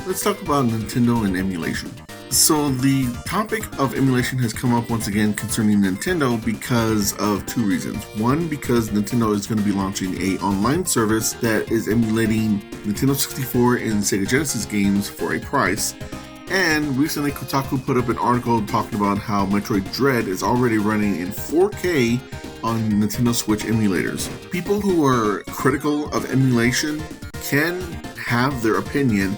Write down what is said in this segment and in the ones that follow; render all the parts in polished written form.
Let's talk about Nintendo and emulation. So the topic of emulation has come up once again concerning Nintendo because of two reasons. One, because Nintendo is going to be launching an online service that is emulating Nintendo 64 and Sega Genesis games for a price. And recently Kotaku put up an article talking about how Metroid Dread is already running in 4K on Nintendo Switch emulators. People who are critical of emulation can have their opinion,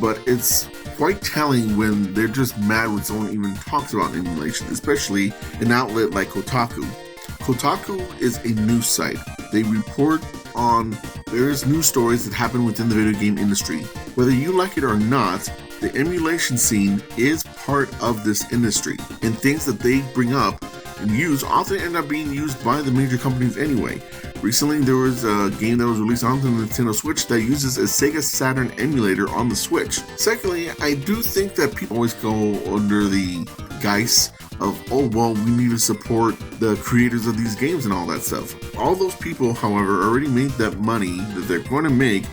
but it's quite telling when they're just mad when someone even talks about emulation, especially an outlet like Kotaku. Kotaku is a news site. They report on various news stories that happen within the video game industry. Whether you like it or not, the emulation scene is part of this industry, and things that they bring up and use often end up being used by the major companies anyway. Recently, there was a game that was released on the Nintendo Switch that uses a Sega Saturn emulator on the Switch. Secondly, I do think that people always go under the guise of, oh, well, we need to support the creators of these games and all that stuff. All those people, however, already made that money that they're going to make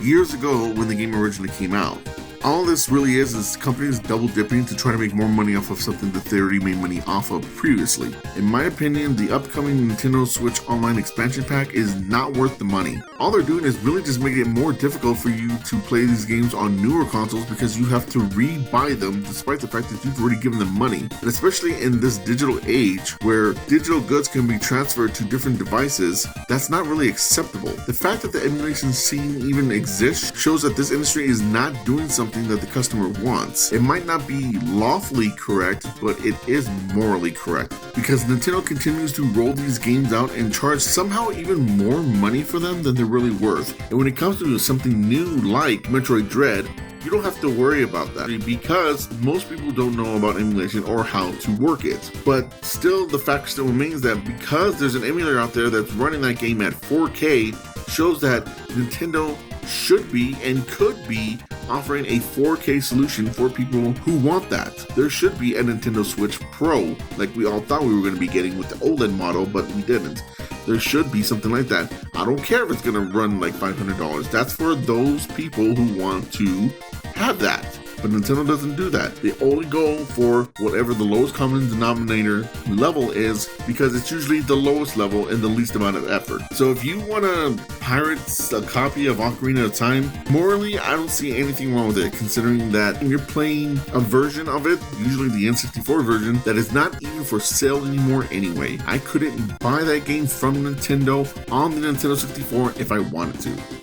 years ago when the game originally came out. All this really is companies double dipping to try to make more money off of something that they already made money off of previously. In my opinion, the upcoming Nintendo Switch Online expansion pack is not worth the money. All they're doing is really just making it more difficult for you to play these games on newer consoles because you have to re-buy them despite the fact that you've already given them money. And especially in this digital age where digital goods can be transferred to different devices, that's not really acceptable. The fact that the emulation scene even exists shows that this industry is not doing something that the customer wants. It might not be lawfully correct, but it is morally correct because Nintendo continues to roll these games out and charge somehow even more money for them than they're really worth. And when it comes to something new like Metroid Dread, you don't have to worry about that because most people don't know about emulation or how to work it. But still, the fact still remains that because there's an emulator out there that's running that game at 4K shows that Nintendo should be and could be offering a 4K solution for people who want that. There should be a Nintendo Switch Pro, like we all thought we were going to be getting with the OLED model, but we didn't. There should be something like that. I don't care if it's going to run like $500. That's for those people who want to have that. But Nintendo doesn't do that. They only go for whatever the lowest common denominator level is because it's usually the lowest level and the least amount of effort. So if you want to pirate a copy of Ocarina of Time, morally, I don't see anything wrong with it, considering that you're playing a version of it, usually the N64 version, that is not even for sale anymore anyway. I couldn't buy that game from Nintendo on the Nintendo 64 if I wanted to.